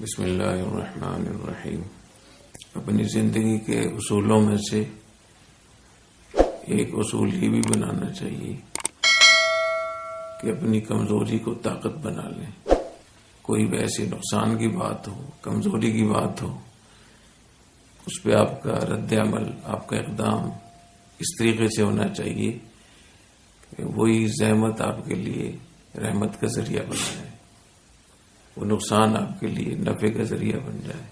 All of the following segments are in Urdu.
بسم اللہ الرحمن الرحیم۔ اپنی زندگی کے اصولوں میں سے ایک اصول یہ بھی بنانا چاہیے کہ اپنی کمزوری کو طاقت بنا لیں۔ کوئی بھی ایسی نقصان کی بات ہو، کمزوری کی بات ہو، اس پہ آپ کا رد عمل، آپ کا اقدام اس طریقے سے ہونا چاہیے کہ وہی زحمت آپ کے لیے رحمت کا ذریعہ بن جائے، وہ نقصان آپ کے لیے نفع کا ذریعہ بن جائے۔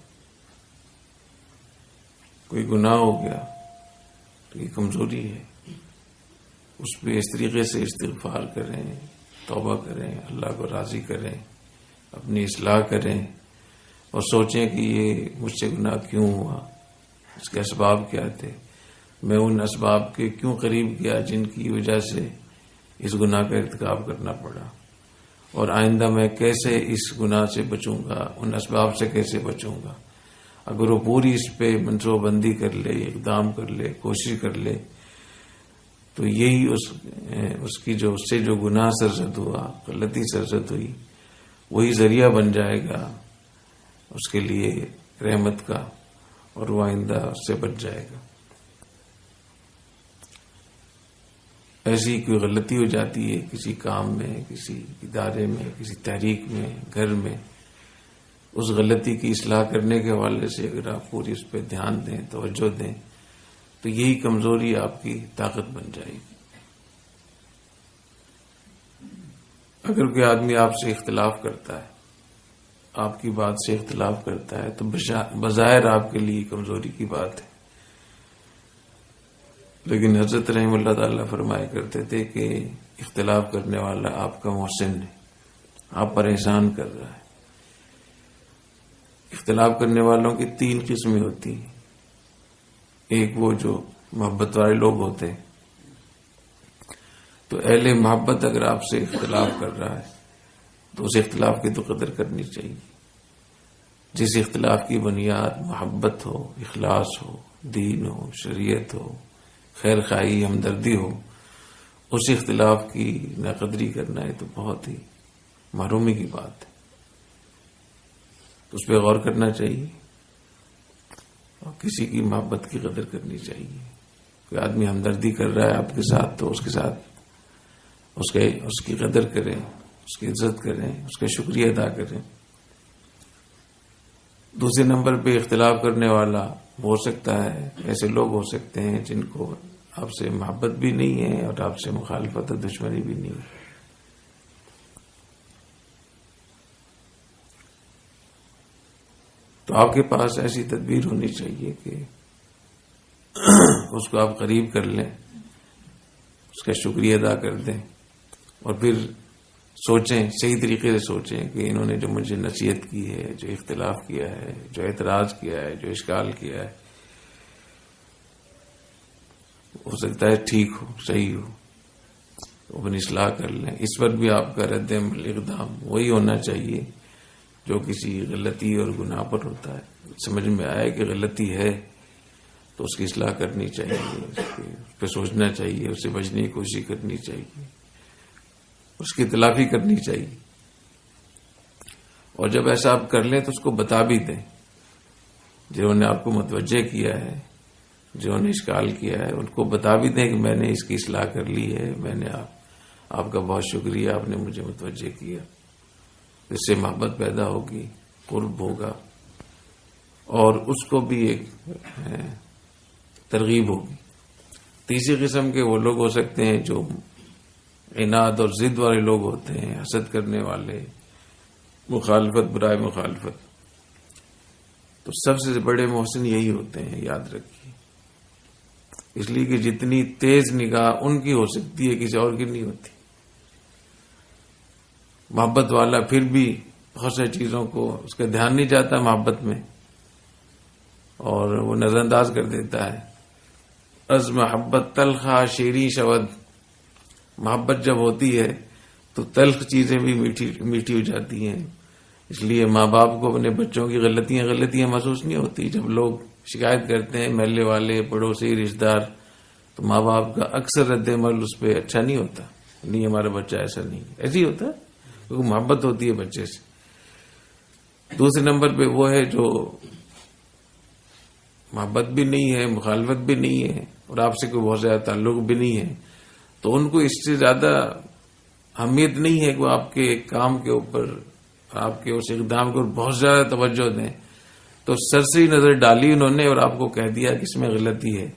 کوئی گناہ ہو گیا تو یہ کمزوری ہے، اس پہ اس طریقے سے استغفار کریں، توبہ کریں، اللہ کو راضی کریں، اپنی اصلاح کریں اور سوچیں کہ یہ مجھ سے گناہ کیوں ہوا، اس کے اسباب کیا تھے، میں ان اسباب کے کیوں قریب گیا جن کی وجہ سے اس گناہ کا ارتکاب کرنا پڑا، اور آئندہ میں کیسے اس گناہ سے بچوں گا، ان اسباب سے کیسے بچوں گا۔ اگر وہ پوری اس پہ منصوبہ بندی کر لے، اقدام کر لے، کوشش کر لے، تو یہی اس کی اس سے جو گناہ سرزد ہوا، غلطی سرزد ہوئی، وہی ذریعہ بن جائے گا اس کے لیے رحمت کا، اور وہ آئندہ اس سے بچ جائے گا۔ ایسی کوئی غلطی ہو جاتی ہے کسی کام میں، کسی ادارے میں، کسی تحریک میں، گھر میں، اس غلطی کی اصلاح کرنے کے حوالے سے اگر آپ پوری اس پہ دھیان دیں، توجہ دیں، تو یہی کمزوری آپ کی طاقت بن جائے گی۔ اگر کوئی آدمی آپ سے اختلاف کرتا ہے، آپ کی بات سے اختلاف کرتا ہے، تو بظاہر آپ کے لیے کمزوری کی بات ہے، لیکن حضرت رحمہ اللہ تعالیٰ فرمایا کرتے تھے کہ اختلاف کرنے والا آپ کا محسن ہے، آپ پر احسان کر رہا ہے۔ اختلاف کرنے والوں کی 3 قسمیں ہوتی ہیں۔ ایک وہ جو محبت والے لوگ ہوتے ہیں، تو اہل محبت اگر آپ سے اختلاف کر رہا ہے تو اس اختلاف کی تو قدر کرنی چاہیے۔ جس اختلاف کی بنیاد محبت ہو، اخلاص ہو، دین ہو، شریعت ہو، خیر خواہی، ہمدردی ہو، اس اختلاف کی ناقدری کرنا ہے تو بہت ہی محرومی کی بات ہے، تو اس پہ غور کرنا چاہیے اور کسی کی محبت کی قدر کرنی چاہیے۔ کوئی آدمی ہمدردی کر رہا ہے آپ کے ساتھ تو اس کے ساتھ اس کی قدر کریں، اس کی عزت کریں، اس کا شکریہ ادا کریں۔ دوسرے نمبر پہ اختلاف کرنے والا ہو سکتا ہے، ایسے لوگ ہو سکتے ہیں جن کو آپ سے محبت بھی نہیں ہے اور آپ سے مخالفت اور دشمنی بھی نہیں ہے۔ تو آپ کے پاس ایسی تدبیر ہونی چاہیے کہ اس کو آپ قریب کر لیں، اس کا شکریہ ادا کر دیں، اور پھر سوچیں، صحیح طریقے سے سوچیں کہ انہوں نے جو مجھے نصیحت کی ہے، جو اختلاف کیا ہے، جو اعتراض کیا ہے، جو اشکال کیا ہے، ہو سکتا ہے ٹھیک ہو، صحیح ہو، تو اپنی اصلاح کر لیں۔ اس پر بھی آپ کا رد عمل، اقدام وہی ہونا چاہیے جو کسی غلطی اور گناہ پر ہوتا ہے۔ سمجھ میں آئے کہ غلطی ہے تو اس کی اصلاح کرنی چاہیے، اس پہ سوچنا چاہیے، اس سے بچنے کی کوشش کرنی چاہیے، اس کی تلافی کرنی چاہیے، اور جب ایسا آپ کر لیں تو اس کو بتا بھی دیں۔ جنہوں نے آپ کو متوجہ کیا ہے، جنہوں نے اشکال کیا ہے، ان کو بتا بھی دیں کہ میں نے اس کی اصلاح کر لی ہے، میں نے آپ کا بہت شکریہ، آپ نے مجھے متوجہ کیا۔ اس سے محبت پیدا ہوگی، قرب ہوگا، اور اس کو بھی ایک ترغیب ہوگی۔ تیسری قسم کے وہ لوگ ہو سکتے ہیں جو عناد اور ضد والے لوگ ہوتے ہیں، حسد کرنے والے، مخالفت، برائے مخالفت۔ تو سب سے بڑے محسن یہی ہوتے ہیں، یاد رکھیے، اس لیے کہ جتنی تیز نگاہ ان کی ہو سکتی ہے کسی اور کی نہیں ہوتی۔ محبت والا پھر بھی بہت سی چیزوں کو اس کا دھیان نہیں جاتا محبت میں، اور وہ نظر انداز کر دیتا ہے۔ از محبت تلخا شیریں شود، محبت جب ہوتی ہے تو تلخ چیزیں بھی میٹھی ہو جاتی ہیں۔ اس لیے ماں باپ کو اپنے بچوں کی غلطیاں محسوس نہیں ہوتی۔ جب لوگ شکایت کرتے ہیں، محلے والے، پڑوسی، رشتہ دار، تو ماں باپ کا اکثر رد عمل اس پہ اچھا نہیں ہوتا، نہیں ہمارا بچہ ایسا نہیں، ایسے ہی ہوتا ہے کیونکہ محبت ہوتی ہے بچے سے۔ دوسرے نمبر پہ وہ ہے جو محبت بھی نہیں ہے، مخالفت بھی نہیں ہے، اور آپ سے کوئی بہت زیادہ تعلق بھی نہیں ہے، تو ان کو اس سے زیادہ اہمیت نہیں ہے کہ وہ آپ کے کام کے اوپر، آپ کے اس اقدام کے اوپر بہت زیادہ توجہ دیں. تو سرسری نظر ڈالی انہوں نے اور آپ کو کہہ دیا کہ اس میں غلطی ہے،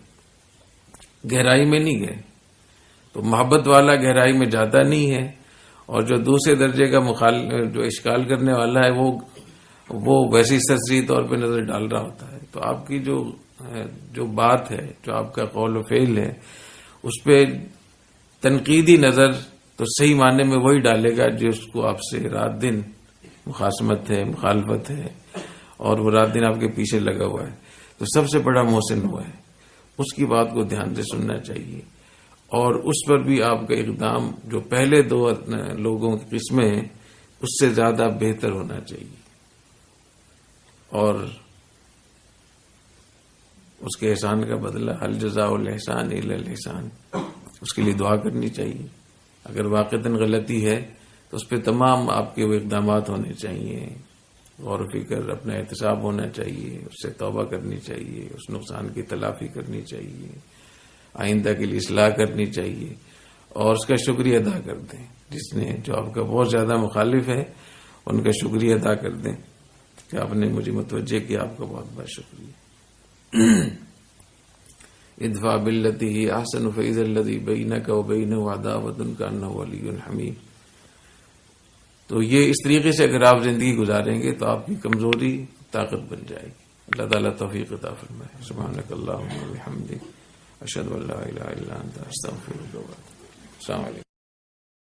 گہرائی میں نہیں گئے. تو محبت والا گہرائی میں جاتا نہیں ہے، اور جو دوسرے درجے کا جو اشکال کرنے والا ہے وہ ویسی سرسری طور پہ نظر ڈال رہا ہوتا ہے. تو آپ کی جو بات ہے، جو آپ کا قول و فعل ہے، اس پہ تنقیدی نظر تو صحیح معنی میں وہی ڈالے گا جس کو آپ سے رات دن مخاصمت ہے، مخالفت ہے، اور وہ رات دن آپ کے پیچھے لگا ہوا ہے. تو سب سے بڑا محسن ہوا ہے، اس کی بات کو دھیان سے سننا چاہیے، اور اس پر بھی آپ کا اقدام جو پہلے دو لوگوں کی قسمیں ہیں اس سے زیادہ بہتر ہونا چاہیے، اور اس کے احسان کا بدلہ حل جزاء الاحسان الا الاحسان، اس کے لیے دعا کرنی چاہیے. اگر واقعتاً غلطی ہے تو اس پہ تمام آپ کے وہ اقدامات ہونے چاہیے، غور و فکر، اپنا احتساب ہونا چاہیے، اس سے توبہ کرنی چاہیے، اس نقصان کی تلافی کرنی چاہیے، آئندہ کے لیے اصلاح کرنی چاہیے، اور اس کا شکریہ ادا کر دیں. جس نے جو آپ کا بہت زیادہ مخالف ہے ان کا شکریہ ادا کر دیں کہ آپ نے مجھے متوجہ کیا، آپ کا بہت بہت شکریہ. ادفع باللتی ہی احسن فاذا الذی بینک وبینہ عداوۃ کانہ ولی حمیم. تو یہ اس طریقے سے اگر آپ زندگی گزاریں گے تو آپ کی کمزوری طاقت بن جائے گی. اللہ تعالیٰ توفیق عطا فرمائے. سبحانک اللہم وبحمدک، اشہد ان لا الہ الا انت، استغفرک و اتوب الیک. السلام علیکم.